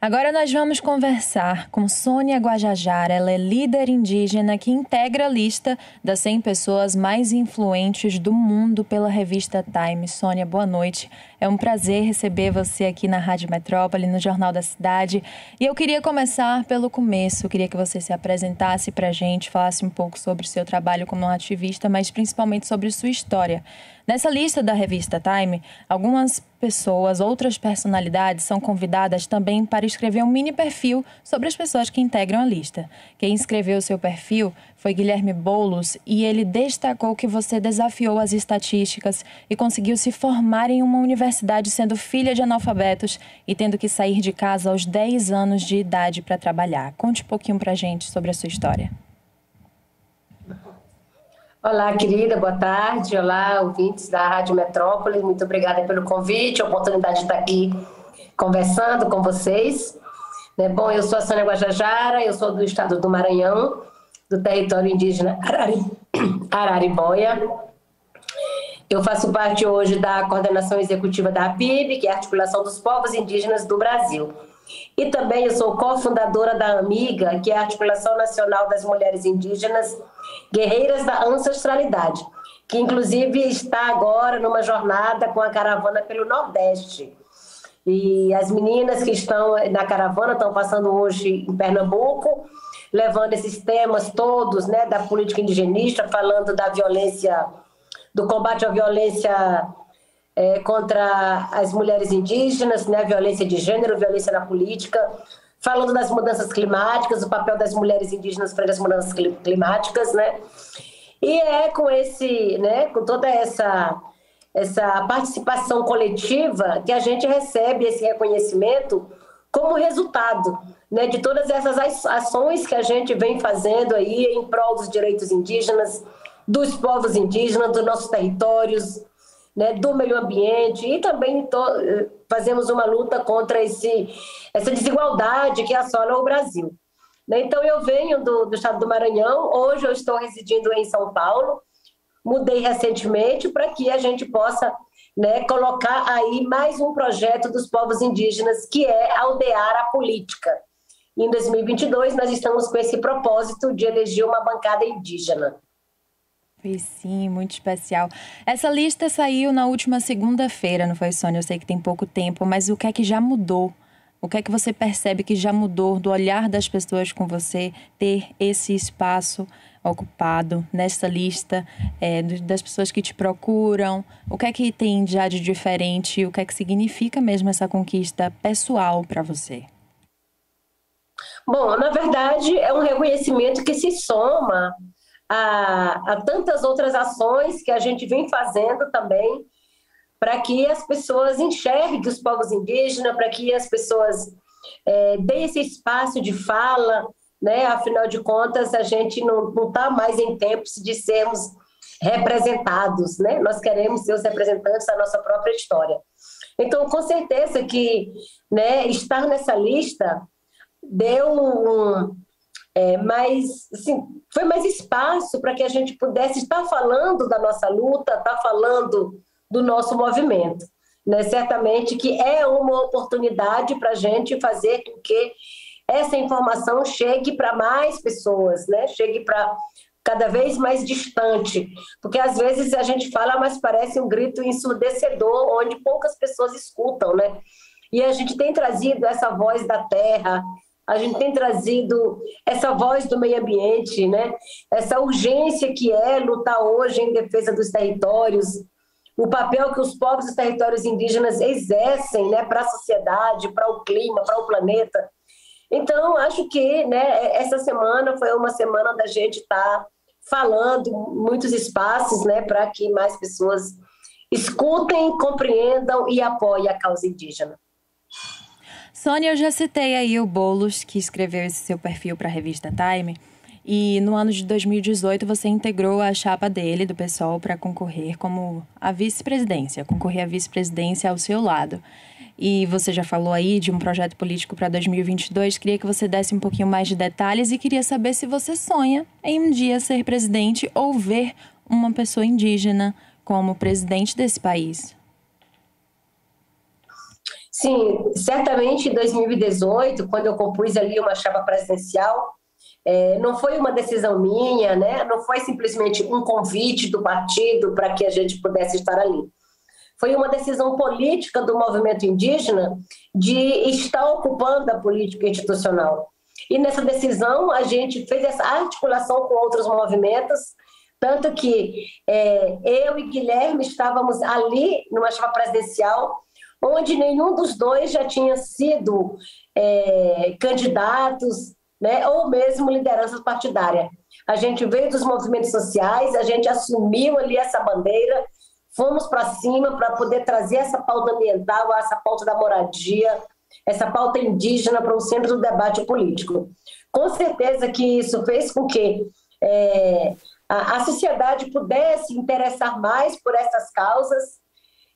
Agora nós vamos conversar com Sônia Guajajara. Ela é líder indígena que integra a lista das 100 pessoas mais influentes do mundo pela revista Time. Sônia, boa noite. É um prazer receber você aqui na Rádio Metrópole, no Jornal da Cidade. E eu queria começar pelo começo. Eu queria que você se apresentasse para a gente, falasse um pouco sobre o seu trabalho como ativista, mas principalmente sobre sua história. Nessa lista da revista Time, algumas pessoas, outras personalidades são convidadas também para escrever um mini perfil sobre as pessoas que integram a lista. Quem escreveu o seu perfil foi Guilherme Boulos e ele destacou que você desafiou as estatísticas e conseguiu se formar em uma universidade sendo filha de analfabetos e tendo que sair de casa aos 10 anos de idade para trabalhar. Conte um pouquinho para a gente sobre a sua história. Olá, querida, boa tarde. Olá, ouvintes da Rádio Metrópole. Muito obrigada pelo convite, a oportunidade de estar aqui conversando com vocês. Bom, eu sou a Sônia Guajajara, eu sou do estado do Maranhão, do território indígena Araribóia. Eu faço parte hoje da coordenação executiva da APIB, que é a Articulação dos Povos Indígenas do Brasil. E também eu sou cofundadora da AMIGA, que é a Articulação Nacional das Mulheres Indígenas Guerreiras da Ancestralidade, que inclusive está agora numa jornada com a caravana pelo Nordeste. E as meninas que estão na caravana estão passando hoje em Pernambuco, levando esses temas todos, né, da política indigenista, falando da violência, do combate à violência contra as mulheres indígenas, né, violência de gênero, violência na política, falando das mudanças climáticas, o papel das mulheres indígenas frente às mudanças climáticas, né? E com esse, né, com toda essa participação coletiva que a gente recebe esse reconhecimento como resultado, né, de todas essas ações que a gente vem fazendo aí em prol dos direitos indígenas, dos povos indígenas, dos nossos territórios, né, do meio ambiente, e também fazemos uma luta contra essa desigualdade que assola o Brasil. Então, eu venho do estado do Maranhão, hoje eu estou residindo em São Paulo, mudei recentemente para que a gente possa, né, colocar aí mais um projeto dos povos indígenas, que é aldear a política. Em 2022, nós estamos com esse propósito de eleger uma bancada indígena. Sim, muito especial. Essa lista saiu na última segunda-feira, não foi, Sônia? Eu sei que tem pouco tempo, mas o que é que já mudou? O que é que você percebe que já mudou do olhar das pessoas com você ter esse espaço ocupado nessa lista, das pessoas que te procuram? O que é que tem já de diferente? O que é que significa mesmo essa conquista pessoal para você? Bom, na verdade, é um reconhecimento que se soma a tantas outras ações que a gente vem fazendo também para que as pessoas enxerguem os povos indígenas, para que as pessoas deem esse espaço de fala, né? Afinal de contas, a gente não está mais em tempos de sermos representados, né? Nós queremos ser os representantes da nossa própria história. Então, com certeza que, né, estar nessa lista deu assim, foi mais espaço para que a gente pudesse estar falando da nossa luta, estar falando do nosso movimento, né? Certamente que é uma oportunidade para a gente fazer com que essa informação chegue para mais pessoas, né? Chegue para cada vez mais distante, porque às vezes a gente fala, mas parece um grito ensurdecedor, onde poucas pessoas escutam, né? E a gente tem trazido essa voz da terra, a gente tem trazido essa voz do meio ambiente, né? Essa urgência que é lutar hoje em defesa dos territórios, o papel que os povos dos territórios indígenas exercem, né, para a sociedade, para o clima, para o planeta. Então, acho que, né, essa semana foi uma semana da gente estar falando muitos espaços, né, para que mais pessoas escutem, compreendam e apoiem a causa indígena. Sônia, eu já citei aí o Boulos, que escreveu esse seu perfil para a revista Time, e no ano de 2018 você integrou a chapa dele, do PSOL, para concorrer como a vice-presidência, concorrer à vice-presidência ao seu lado. E você já falou aí de um projeto político para 2022, queria que você desse um pouquinho mais de detalhes e queria saber se você sonha em um dia ser presidente ou ver uma pessoa indígena como presidente desse país. Sim, certamente em 2018, quando eu compus ali uma chapa presidencial, não foi uma decisão minha, né? Não foi simplesmente um convite do partido para que a gente pudesse estar ali. Foi uma decisão política do movimento indígena de estar ocupando a política institucional. E nessa decisão a gente fez essa articulação com outros movimentos, tanto que eu e Guilherme estávamos ali numa chapa presidencial, onde nenhum dos dois já tinha sido candidatos, né, ou mesmo liderança partidária. A gente veio dos movimentos sociais, a gente assumiu ali essa bandeira, fomos para cima para poder trazer essa pauta ambiental, essa pauta da moradia, essa pauta indígena para o centro do debate político. Com certeza que isso fez com que a sociedade pudesse interessar mais por essas causas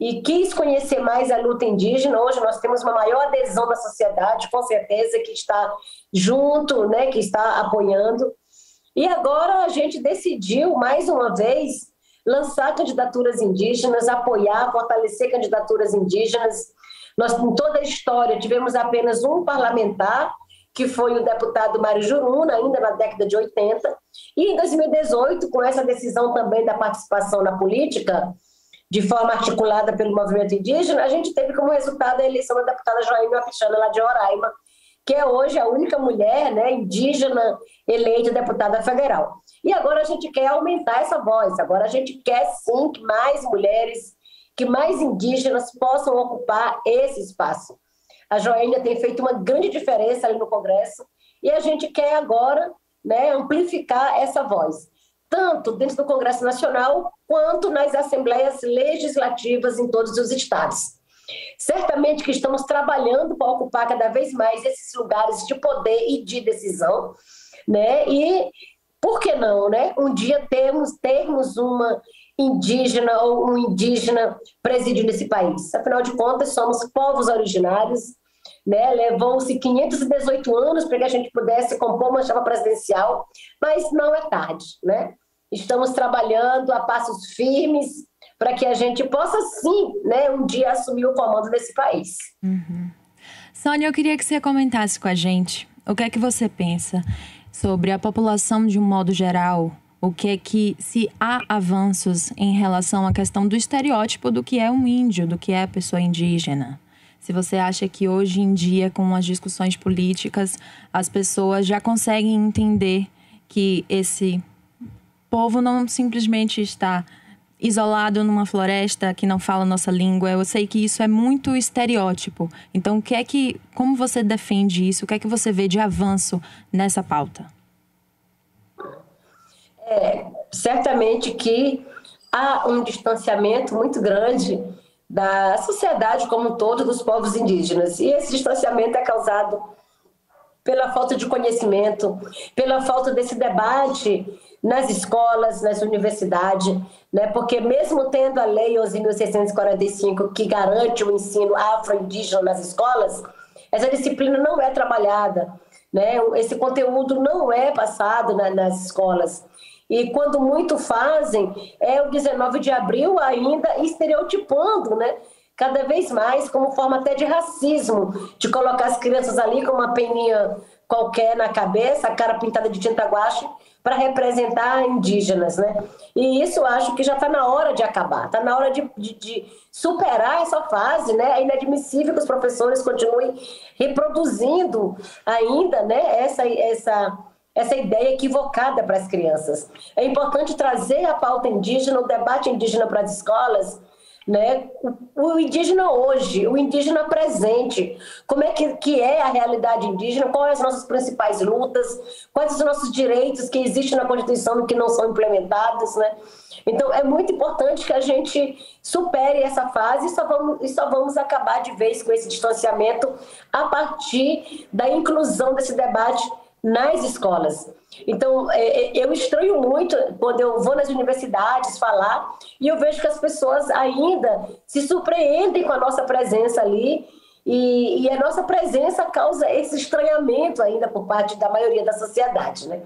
e quis conhecer mais a luta indígena. Hoje nós temos uma maior adesão da sociedade, com certeza, que está junto, né, que está apoiando. E agora a gente decidiu, mais uma vez, lançar candidaturas indígenas, apoiar, fortalecer candidaturas indígenas. Nós, em toda a história, tivemos apenas um parlamentar, que foi o deputado Mário Juruna, ainda na década de 80. E em 2018, com essa decisão também da participação na política, de forma articulada pelo movimento indígena, a gente teve como resultado a eleição da deputada Joaíma Wapichana, lá de Roraima, que é hoje a única mulher, né, indígena eleita deputada federal. E agora a gente quer aumentar essa voz, agora a gente quer sim que mais mulheres, que mais indígenas possam ocupar esse espaço. A Joênia tem feito uma grande diferença ali no Congresso e a gente quer agora, né, amplificar essa voz, tanto dentro do Congresso Nacional, quanto nas assembleias legislativas em todos os estados. Certamente que estamos trabalhando para ocupar cada vez mais esses lugares de poder e de decisão, né? E por que não, né? Um dia termos uma indígena ou um indígena presidindo esse país. Afinal de contas, somos povos originários, né? Levou-se 518 anos para que a gente pudesse compor uma chapa presidencial, mas não é tarde, né? Estamos trabalhando a passos firmes para que a gente possa, sim, né, um dia assumir o comando desse país. Uhum. Sônia, eu queria que você comentasse com a gente o que é que você pensa sobre a população de um modo geral, o que é que, se há avanços em relação à questão do estereótipo do que é um índio, do que é a pessoa indígena. Se você acha que hoje em dia, com as discussões políticas, as pessoas já conseguem entender que esse povo não simplesmente está isolado numa floresta que não fala nossa língua. Eu sei que isso é muito estereótipo. Então, como você defende isso? O que é que você vê de avanço nessa pauta? Certamente que há um distanciamento muito grande da sociedade como um todo, dos povos indígenas. E esse distanciamento é causado pela falta de conhecimento, pela falta desse debate nas escolas, nas universidades, né? Porque mesmo tendo a Lei 11.645 que garante o ensino afro-indígena nas escolas, essa disciplina não é trabalhada, né? Esse conteúdo não é passado nas escolas. E quando muito fazem, o 19 de abril ainda estereotipando, né? Cada vez mais como forma até de racismo, de colocar as crianças ali com uma peninha qualquer na cabeça, a cara pintada de tinta guache, para representar indígenas, né? E isso eu acho que já está na hora de acabar, está na hora de superar essa fase, né? É inadmissível que os professores continuem reproduzindo ainda, né, essa ideia equivocada para as crianças. É importante trazer a pauta indígena, o debate indígena para as escolas, né? O indígena hoje, o indígena presente, como é que é a realidade indígena, quais as nossas principais lutas, quais os nossos direitos que existem na Constituição e que não são implementados, né? Então é muito importante que a gente supere essa fase e só vamos acabar de vez com esse distanciamento a partir da inclusão desse debate nas escolas. Então, eu estranho muito quando eu vou nas universidades falar e eu vejo que as pessoas ainda se surpreendem com a nossa presença ali e a nossa presença causa esse estranhamento ainda por parte da maioria da sociedade, né?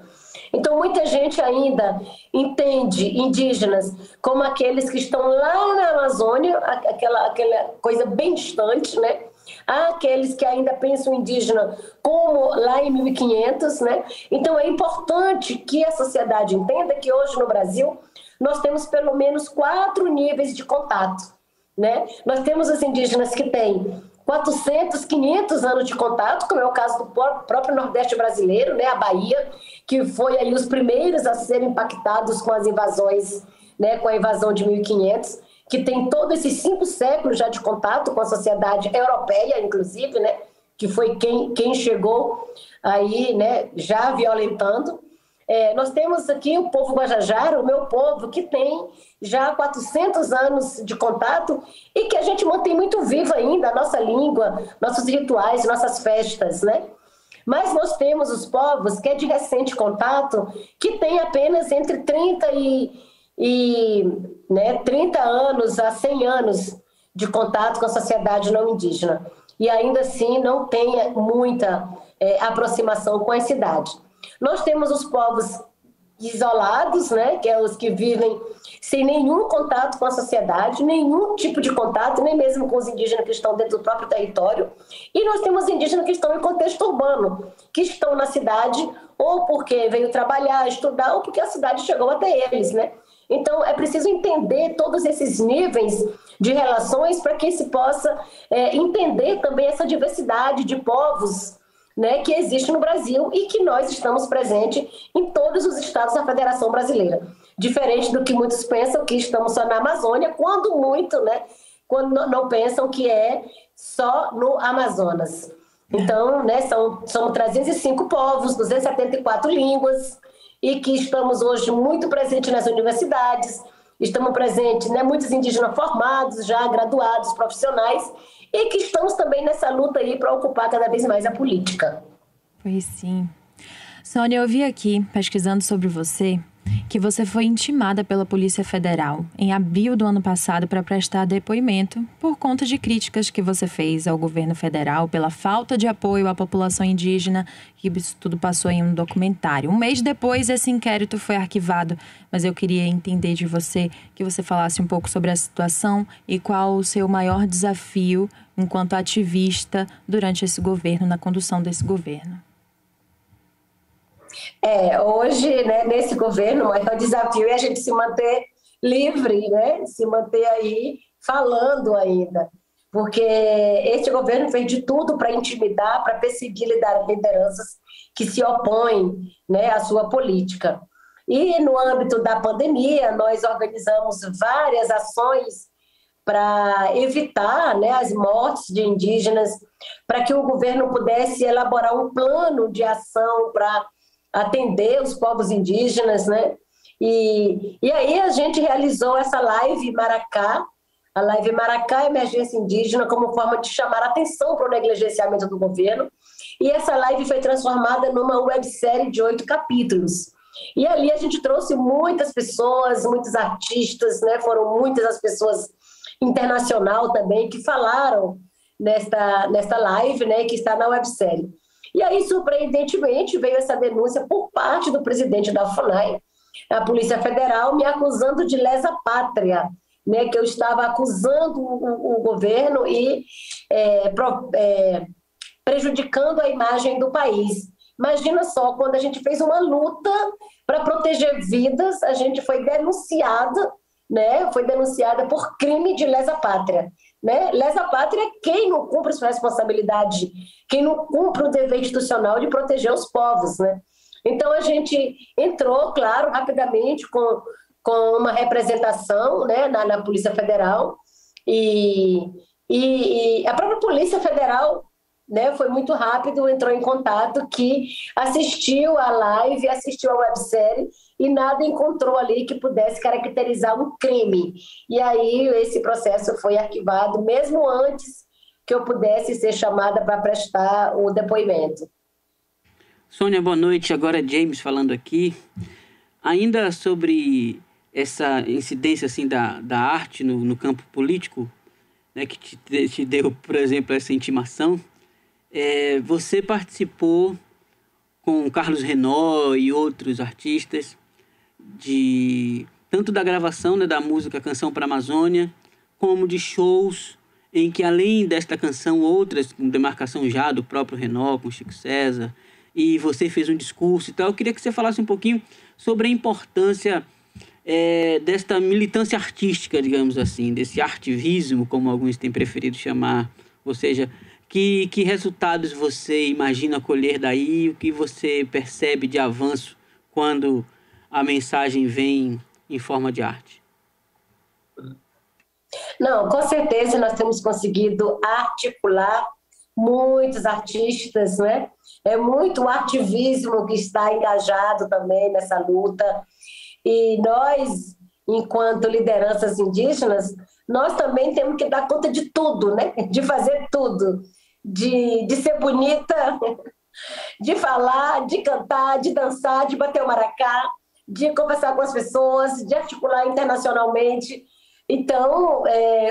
Então, muita gente ainda entende indígenas como aqueles que estão lá na Amazônia, aquela coisa bem distante, né? há aqueles que ainda pensam o indígena como lá em 1500, né? Então é importante que a sociedade entenda que hoje no Brasil nós temos pelo menos 4 níveis de contato, né? Nós temos os indígenas que têm 400, 500 anos de contato, como é o caso do próprio Nordeste brasileiro, né? A Bahia, que foi aí os primeiros a serem impactados com as invasões, né? Com a invasão de 1500, que tem todos esses 5 séculos já de contato com a sociedade europeia, inclusive, né? Que foi quem chegou aí, né? Já violentando. Nós temos aqui o povo Guajajara, o meu povo, que tem já 400 anos de contato e que a gente mantém muito viva ainda a nossa língua, nossos rituais, nossas festas, né? Mas nós temos os povos que é de recente contato, que tem apenas entre 30 30 anos a 100 anos de contato com a sociedade não indígena. E ainda assim não tem muita aproximação com a cidade. Nós temos os povos isolados, né, que é os que vivem sem nenhum contato com a sociedade, nenhum tipo de contato, nem mesmo com os indígenas que estão dentro do próprio território. E nós temos indígenas que estão em contexto urbano, que estão na cidade ou porque veio trabalhar, estudar, ou porque a cidade chegou até eles, né? Então, é preciso entender todos esses níveis de relações para que se possa entender também essa diversidade de povos, né, que existe no Brasil e que nós estamos presentes em todos os estados da Federação Brasileira. Diferente do que muitos pensam que estamos só na Amazônia, quando muito, né, quando não pensam que é só no Amazonas. Então, né, são 305 povos, 274 línguas, e que estamos hoje muito presentes nas universidades, estamos presentes, né, muitos indígenas formados, já graduados, profissionais, e que estamos também nessa luta aí para ocupar cada vez mais a política. Pois sim. Sônia, eu vi aqui, pesquisando sobre você, que você foi intimada pela Polícia Federal em abril do ano passado para prestar depoimento por conta de críticas que você fez ao governo federal pela falta de apoio à população indígena, que isso tudo passou em um documentário. Um mês depois, esse inquérito foi arquivado, mas eu queria entender de você, que você falasse um pouco sobre a situação e qual o seu maior desafio enquanto ativista durante esse governo, na condução desse governo. Hoje, né, nesse governo, o maior desafio é a gente se manter livre, né, se manter aí falando ainda, porque este governo fez de tudo para intimidar, para perseguir lideranças que se opõem, né, à sua política. E no âmbito da pandemia, nós organizamos várias ações para evitar, né, as mortes de indígenas, para que o governo pudesse elaborar um plano de ação para atender os povos indígenas, né? E aí a gente realizou essa live Maracá, a live Maracá Emergência Indígena, como forma de chamar a atenção para o negligenciamento do governo. E essa live foi transformada numa websérie de 8 capítulos. E ali a gente trouxe muitas pessoas, muitos artistas, né? Foram muitas as pessoas internacional também que falaram nesta live, né? Que está na websérie. E aí, surpreendentemente, veio essa denúncia por parte do presidente da FUNAI, a Polícia Federal, me acusando de lesa pátria, né, que eu estava acusando o governo e prejudicando a imagem do país. Imagina só, quando a gente fez uma luta para proteger vidas, a gente foi denunciada, né, por crime de lesa pátria. Né? Lesa pátria é quem não cumpre sua responsabilidade, quem não cumpre o dever institucional de proteger os povos. Né? Então a gente entrou, claro, rapidamente com uma representação, né, na Polícia Federal e a própria Polícia Federal, né, foi muito rápido, entrou em contato, que assistiu a live, assistiu a websérie e nada encontrou ali que pudesse caracterizar um crime. E aí esse processo foi arquivado, mesmo antes que eu pudesse ser chamada para prestar o depoimento. Sônia, boa noite. Agora é James falando aqui. Ainda sobre essa incidência assim, da arte no campo político, né, que te deu, por exemplo, essa intimação, você participou com Carlos Renaud e outros artistas tanto da gravação, né, da música Canção para a Amazônia, como de shows em que, além desta canção, outras, com demarcação já do próprio Renault, com Chico César, e você fez um discurso e tal. Eu queria que você falasse um pouquinho sobre a importância desta militância artística, digamos assim, desse artivismo, como alguns têm preferido chamar, ou seja, que resultados você imagina colher daí, o que você percebe de avanço quando a mensagem vem em forma de arte? Não, com certeza nós temos conseguido articular muitos artistas, né? É muito ativismo que está engajado também nessa luta. E nós, enquanto lideranças indígenas, nós também temos que dar conta de tudo, né? De fazer tudo. De ser bonita, de falar, de cantar, de dançar, de bater o maracá, de conversar com as pessoas, de articular internacionalmente. Então,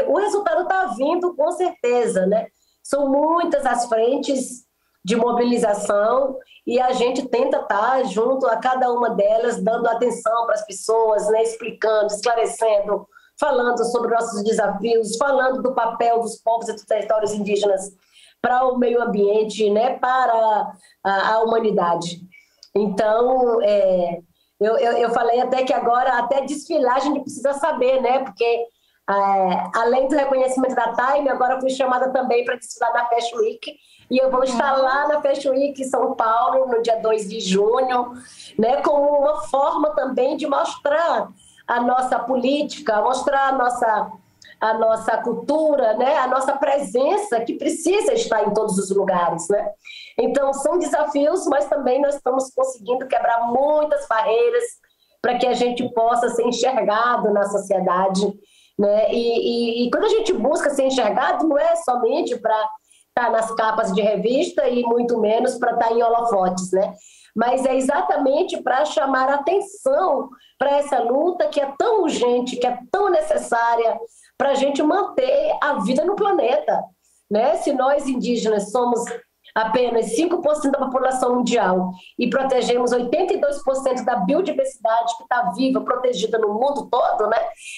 o resultado está vindo com certeza, né? São muitas as frentes de mobilização e a gente tenta estar junto a cada uma delas, dando atenção para as pessoas, né? Explicando, esclarecendo, falando sobre nossos desafios, falando do papel dos povos e dos territórios indígenas para o meio ambiente, né? Para a humanidade. Então, eu falei até que agora, até desfilar, a gente precisa saber, né? Porque, além do reconhecimento da Time, agora fui chamada também para desfilar na Fashion Week. E eu vou estar lá na Fashion Week em São Paulo, no dia 2 de junho, né? Como uma forma também de mostrar a nossa política, mostrar a nossa cultura, né? A nossa presença, que precisa estar em todos os lugares, né? Então, são desafios, mas também nós estamos conseguindo quebrar muitas barreiras para que a gente possa ser enxergado na sociedade, né? E quando a gente busca ser enxergado, não é somente para estar nas capas de revista e muito menos para estar em holofotes, né? Mas é exatamente para chamar atenção para essa luta que é tão urgente, que é tão necessária para a gente manter a vida no planeta, né? Se nós indígenas somos apenas 5% da população mundial e protegemos 82% da biodiversidade que está viva, protegida no mundo todo, né?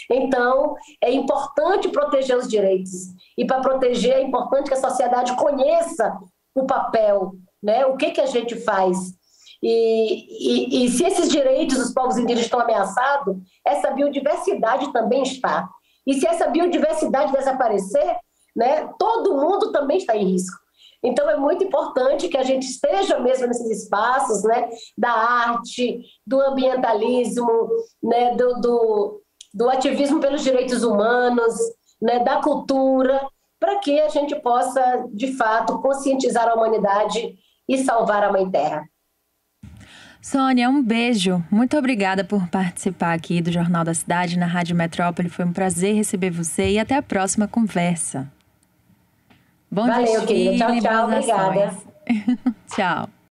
Então, é importante proteger os direitos. E para proteger é importante que a sociedade conheça o papel, né? O que a gente faz. E se esses direitos dos povos indígenas estão ameaçados, essa biodiversidade também está. E se essa biodiversidade desaparecer, né, todo mundo também está em risco. Então, é muito importante que a gente esteja mesmo nesses espaços, né, da arte, do ambientalismo, né, do ativismo pelos direitos humanos, né, da cultura, para que a gente possa, de fato, conscientizar a humanidade e salvar a Mãe Terra. Sônia, um beijo. Muito obrigada por participar aqui do Jornal da Cidade na Rádio Metrópole. Foi um prazer receber você e até a próxima conversa. Bom Valeu, desfile, querida. Tchau, tchau. Obrigada. Tchau.